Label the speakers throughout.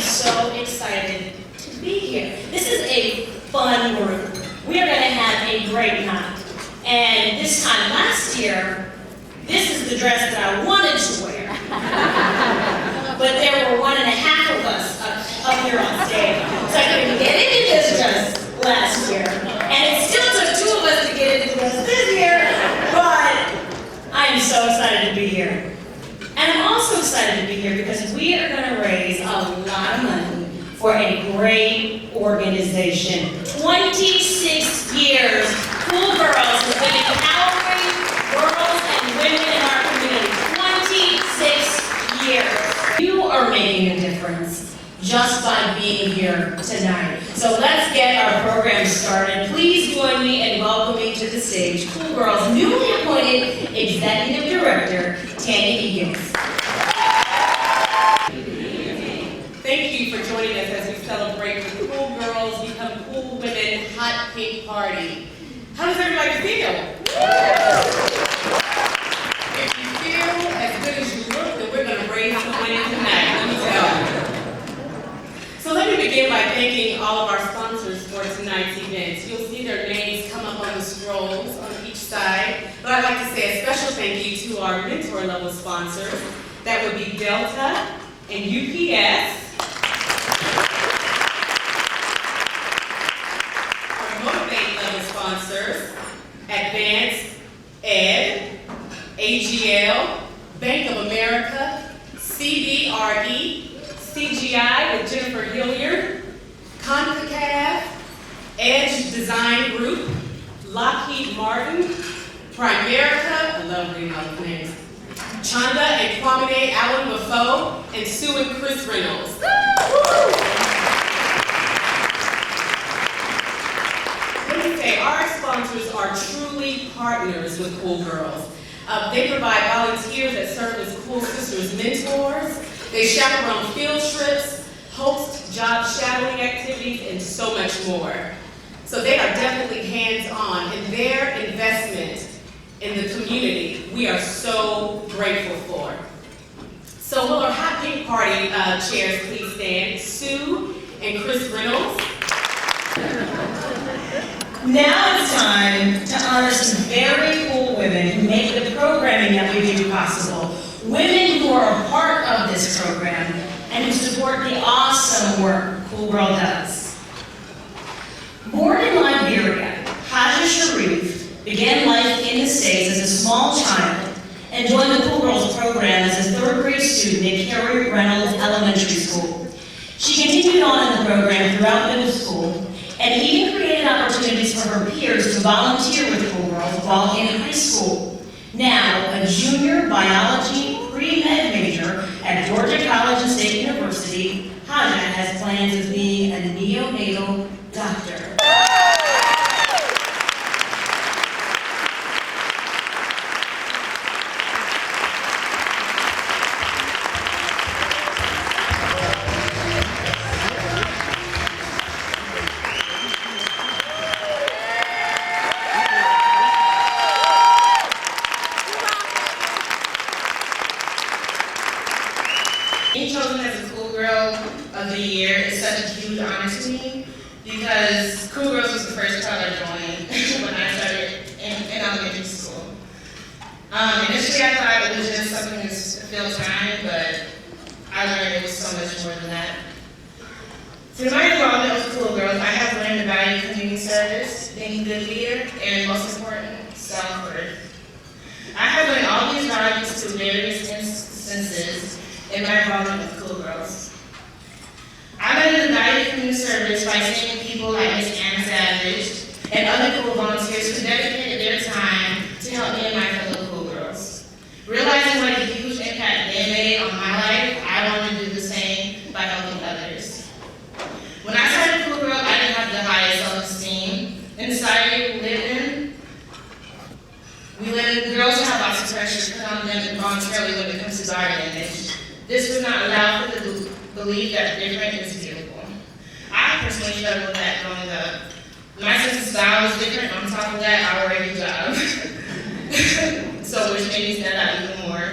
Speaker 1: so excited to be here. This is a fun group. We are going to have a great night. And this time last year, this is the dress that I wanted to wear. But there were 1.5 of us up here on stage. So I couldn't get into this dress last year. And it still took 2 of us to get into this year. But I am so excited to be here. And I'm also excited to be here because we are going to raise a lot of money for a great organization. 26 years, Cool Girls has been empowering girls and women in our community. 26 years. You are making a difference just by being here tonight. So let's get our program started. Please join me in welcoming to the stage Cool Girls' newly appointed Executive Director, Tanya Egins.
Speaker 2: Thank you for joining us as we celebrate the Cool Girls Become Cool Women Hot Cake Party. How does everybody feel? If you feel as good as you look, then we're going to raise some money tonight, let me tell you. So let me begin by thanking all of our sponsors for tonight's event. You'll see their names come up on the scrolls on each side. But I'd like to say a special thank you to our mentor level sponsors. That would be Delta and UPS. Our Motivate level sponsors, Advanced Ed, AGL, Bank of America, CBRE, CGI with Jennifer Hilliard, CONCACAF, Edge Design Group, Lockheed Martin, Primerica, I love reading all the names, Chanda and Kwame Allen Buffo, and Sue and Chris Reynolds. Let me say, our sponsors are truly partners with Cool Girls. They provide volunteers that serve as Cool Sisters mentors. They chaperone field trips, host job shadowing activities, and so much more. So they are definitely hands-on, and their investment in the community, we are so grateful for. So will our Hot Pink Party chairs please stand? Sue and Chris Reynolds.
Speaker 1: Now it's time to honor some very cool women who make the programming that we do possible. Women who are a part of this program and who support the awesome work Cool Girl does. Born in Liberia, Haja Sharif began life in the States as a small child and joined the Cool Girls program as a 3rd grade student at Carrie Reynolds Elementary School. She continued on in the program throughout middle school and even created opportunities for her peers to volunteer with Cool Girls while in high school. Now, a junior biology pre-med major at Georgia College and State University, Haja has plans of being a neonatal doctor.
Speaker 3: Being chosen as a Cool Girl of the Year is such a huge honor to me because Cool Girls was the first club I joined when I started in elementary school. Initially I thought it was just something to fill time, but I learned it was so much more than that. Through my involvement with Cool Girls, I have learned the value of community service, being a good leader, and most important, self-worth. I have learned all these values through various instances in my involvement with Cool Girls. I learned the value of community service by seeing people like Miss Anna Savage and other cool volunteers who dedicated their time to help me and my fellow Cool Girls. Realizing what a huge impact they made on my life, I wanted to do the same by helping others. When I started Cool Girl, I didn't have the highest self-esteem. In the society we live in, girls have lots of pressure put on them voluntarily when it comes to body image. This would not allow for the belief that different is beautiful. I personally struggled with that growing up. My sense of style was different. On top of that, I worked a job. So which made me stand out even more.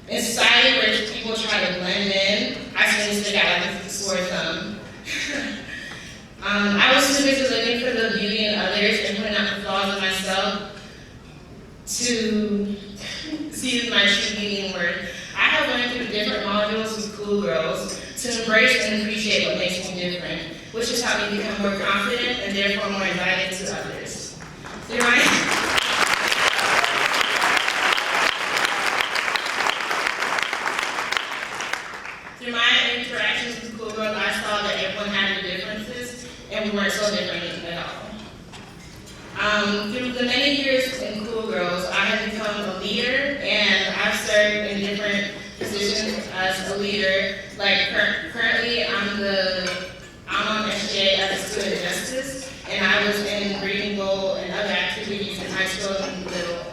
Speaker 3: In society where people try to blend in, I I still stick out like a sore thumb. I was too busy looking for the beauty in others and pointing out the flaws in myself to see my true beauty and worth. I have learned through different modules with cool girls to embrace and appreciate what makes me different, which has helped me become more confident and therefore more inviting to others. Through my interactions with cool girls, I saw that everyone had their differences and we weren't so different at all. Through the many years in Cool Girls, I have become a leader, and I've served in different positions as a leader. Like currently, I'm on SJ as a student justice, and I was in reading goal and other activities in high school and middle.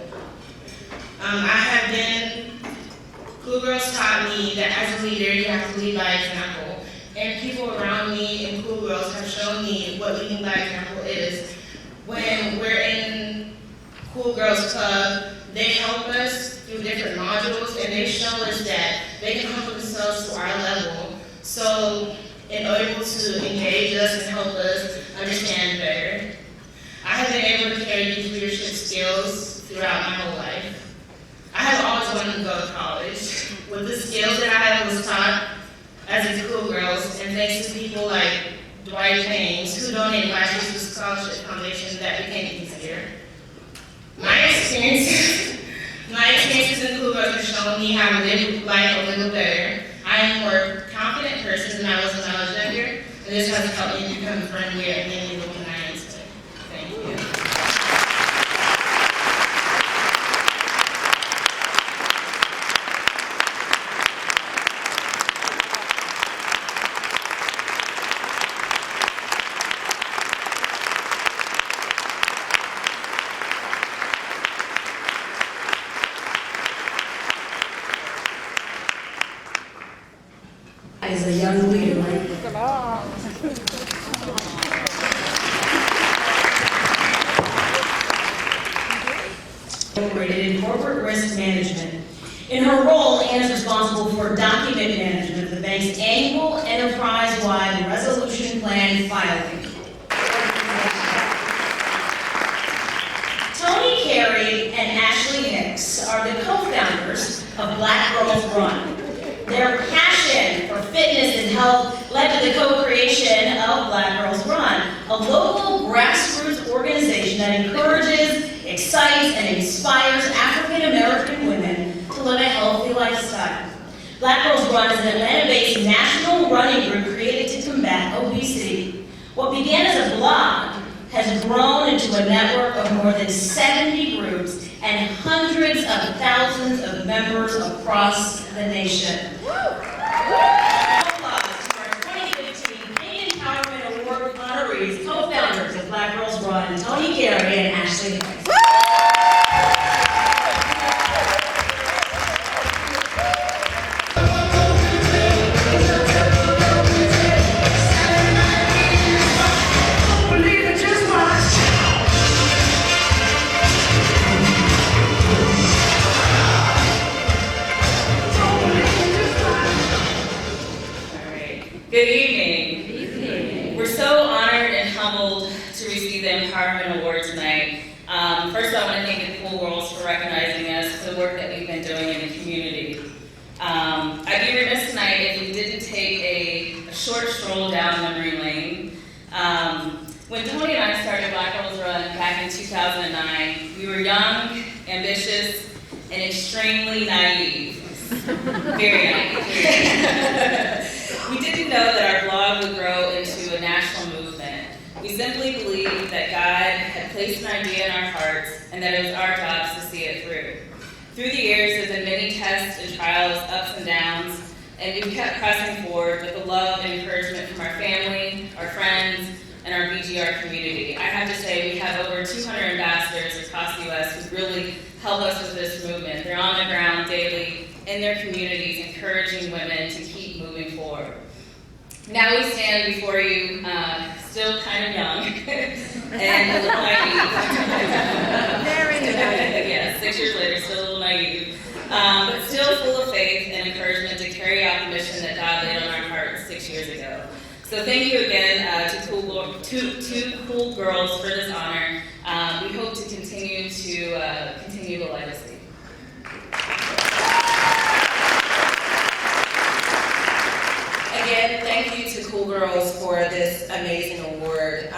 Speaker 3: Cool Girls taught me that as a leader, you have to lead by example, and people around me in Cool Girls have shown me what leading by example is. When we're in Cool Girls Club, they help us through different modules, and they show us that they can humble themselves to our level. So, in order to engage us and help us understand better, I have been able to carry these leadership skills throughout my whole life. I have always wanted to go to college. With the skills that I was taught as a Cool Girls, and thanks to people like Dwight James, who donated last year to the Scholarship Foundation, that became easier. My experiences in Cool Girls have shown me how to live life a little better. I am a more confident person than I was when I was younger, and this has helped me become friendlier and mainly the woman I am today. Thank you.
Speaker 1: As a young leader, incorporated in corporate risk management. In her role, Anne is responsible for document management of the bank's annual enterprise-wide resolution plan filing. Tony Carey and Ashley Hicks are the co-founders of Black Girls Run. Their passion for fitness and health led to the co-creation of Black Girls Run, a local grassroots organization that encourages, excites, and inspires African American women to live a healthy lifestyle. Black Girls Run is an Atlanta-based national running group created to combat obesity. What began as a blog has grown into a network of more than 70 groups and hundreds of thousands of members across the nation. Applause to our 2015 Pain Empowerment Award honorees, co-founders of Black Girls Run, Tony Carey and Ashley Hicks.
Speaker 4: Good evening. Good evening. We're so honored and humbled to receive the Empowerment Award tonight. First, I want to thank the Cool Girls for recognizing us for the work that we've been doing in the community. I'd be remiss tonight if we didn't take a short stroll down memory lane. When Tony and I started Black Girls Run back in 2009, we were young, ambitious, and extremely naive. Very naive. We didn't know that our blog would grow into a national movement. We simply believed that God had placed an idea in our hearts and that it was our jobs to see it through. Through the years, there's been many tests and trials, ups and downs, and we've kept pressing forward with the love and encouragement from our family, our friends, and our BGR community. I have to say we have over 200 ambassadors across the U.S. who really help us with this movement. They're on the ground daily in their communities, encouraging women to keep moving forward. Now we stand before you, still kind of young and a little naive. Very naive. Yes, 6 years later, still a little naive. but still full of faith and encouragement to carry out the mission that God laid on our hearts 6 years ago. So thank you again to Cool Girls for this honor. We hope to continue the legacy.
Speaker 5: Again, thank you to Cool Girls for this amazing award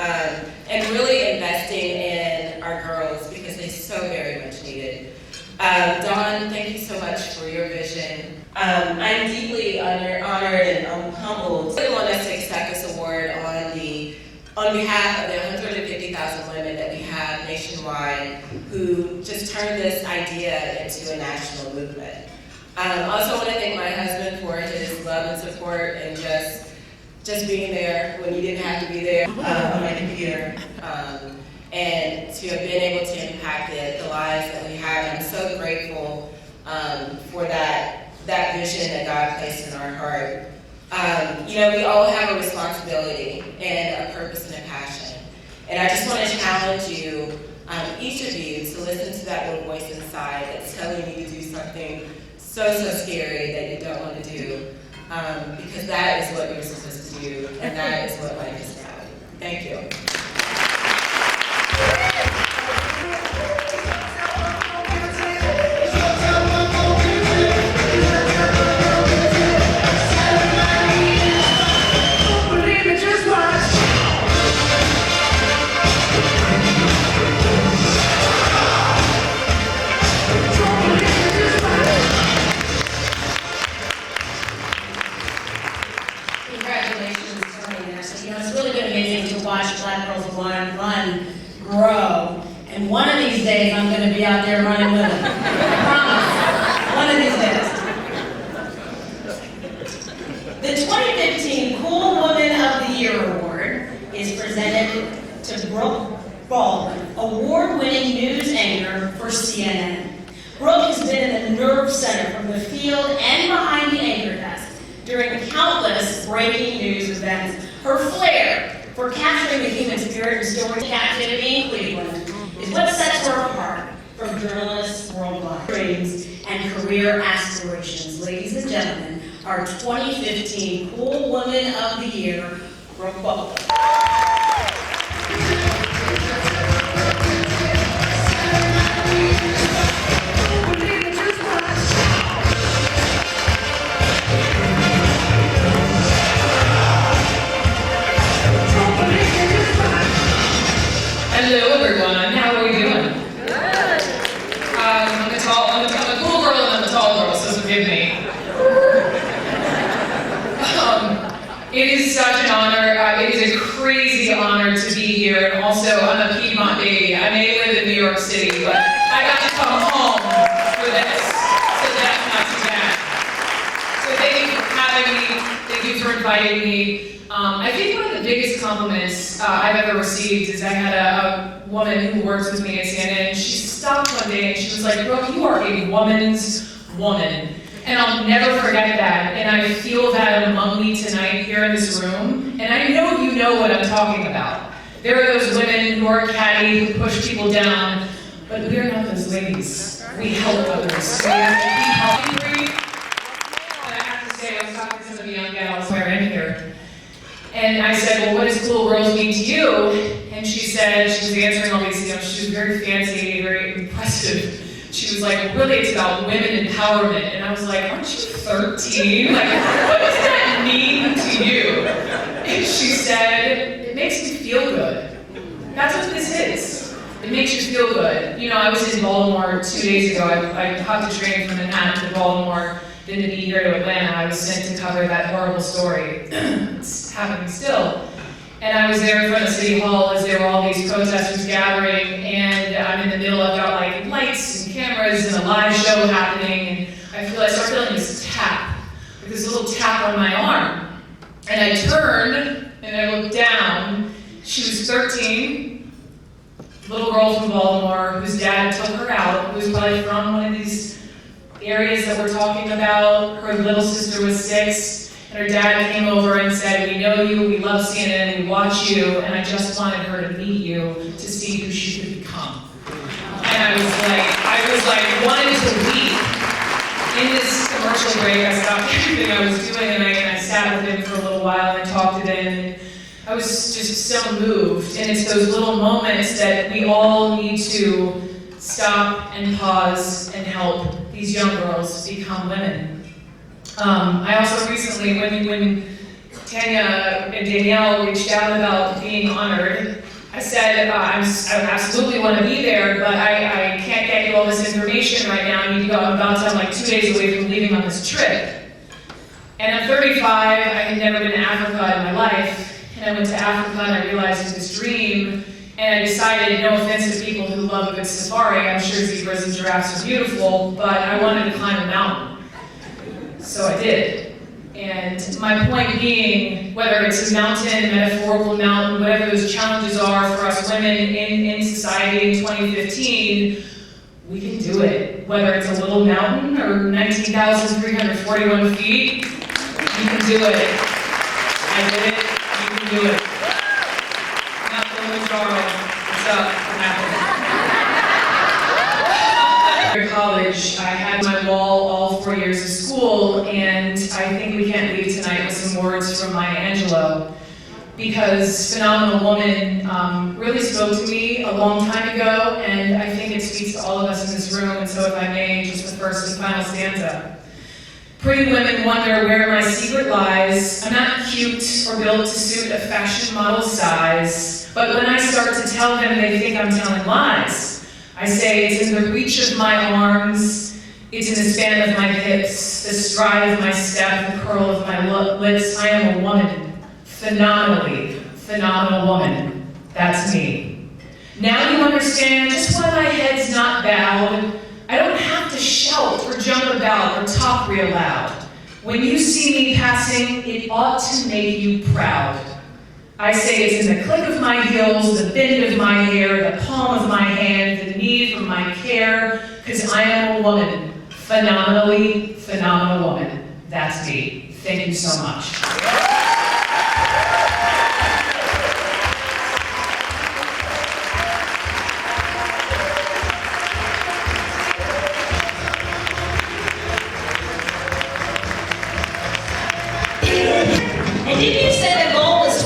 Speaker 5: and really investing in our girls because they so very much need it. Dawn, thank you so much for your vision. I'm deeply honored and humbled. I really want us to accept this award on behalf of the 150,000 women that we have nationwide who just turned this idea into a national movement. Also, I want to thank my husband for his love and support and just being there when you didn't have to be there on my computer, and to have been able to impact the lives that we have. I'm so grateful for that vision that God placed in our heart. We all have a responsibility and a purpose and a passion, and I just want to challenge you, each of you, to listen to that little voice inside that's telling you to do something so scary that you don't want to do, because that is what you're supposed to do, and that is what life is about. Thank you.
Speaker 1: Grow, and one of these days I'm going to be out there running with them. I promise. One of these days. The 2015 Cool Woman of the Year Award is presented to Brooke Baldwin, award-winning news anchor for CNN. Brooke has been in the nerve center from the field and behind the anchor desk during countless breaking news events. Her flair for capturing the human spirit and story captivity in Cleveland is what sets her apart from journalists worldwide. Dreams and career aspirations. Ladies and gentlemen, our 2015 Cool Woman of the Year, Brooke Baldwin.
Speaker 6: Hello everyone, how are we doing? Good. I'm the cool girl and I'm the tall girl, so forgive me. It is such an honor, it is a crazy honor to be here, and also I'm a Piedmont baby. I may live in New York City, but I got to come home for this, so that's not too bad. So thank you for having me, thank you for inviting me. I think one of the biggest compliments I've ever received is I had a woman who works with me at CNN, and she stopped one day and she was like, Brooke, you are a woman's woman. And I'll never forget that, and I feel that among me tonight here in this room, and I know you know what I'm talking about. There are those women who are catty, who push people down, but we're not those ladies. We help others. We have to be hungry. And I have to say, I was talking to some of the young gals who are in here, and I said, well, what does cool girls mean to you? And she said, she was answering all these, she was very fancy, very impressive. She was like, well, really, it's about women empowerment. And I was like, aren't you 13? Like, what does that mean to you? And she said, it makes me feel good. That's what this is. It makes you feel good. You know, I was in Baltimore 2 days ago. I hopped a train from Manhattan to Baltimore, then to be here to Atlanta. I was sent to cover that horrible story. It's happening still. And I was there in front of City Hall as there were all these protesters gathering, and I'm in the middle, I've got like lights and cameras and a live show happening, and I start feeling this tap, like this little tap on my arm. And I turned, and I looked down. She was 13, little girl from Baltimore, whose dad took her out, who was probably from one of these areas that we're talking about. Her little sister was 6. And her dad came over and said, we know you, we love CNN, we watch you, and I just wanted her to meet you to see who she could become. And I was like, wanted to weep. in this commercial break, I stopped everything I was doing and I sat with him for a little while and I talked to him. And I was just so moved. And it's those little moments that we all need to stop and pause and help these young girls become women. I also recently, when Tanya and Danielle reached out about being honored, I said, I absolutely want to be there, but I can't get you all this information right now. I need to go. I'm about to, like 2 days away from leaving on this trip. And I'm 35, I had never been to Africa in my life. And I went to Africa and I realized it was this dream. And I decided, no offense to people who love a good safari, I'm sure zebras and giraffes are beautiful, but I wanted to climb a mountain. So I did. And my point being, whether it's a mountain, a metaphorical mountain, whatever those challenges are for us women in society in 2015, we can do it. Whether it's a little mountain or 19,341 feet, you can do it. I did it, you can do it. Not the Charles. What's up? What happened? In college, I had my wall all 4 years of school, and I think we can't leave tonight with some words from Maya Angelou, because Phenomenal Woman really spoke to me a long time ago, and I think it speaks to all of us in this room, and so if I may, just the first and final stanza. Pretty women wonder where my secret lies. I'm not cute or built to suit a fashion model size, but when I start to tell them, they think I'm telling lies. I say it's in the reach of my arms, it's in the span of my hips, the stride of my step, the curl of my lips. I am a woman, phenomenally phenomenal woman. That's me. Now you understand just why my head's not bowed. I don't have to shout or jump about or talk real loud. When you see me passing, it ought to make you proud. I say it's in the click of my heels, the bend of my hair, the palm of my hand, the need for my care, because I am a woman, phenomenally phenomenal woman. That's me. Thank you so much.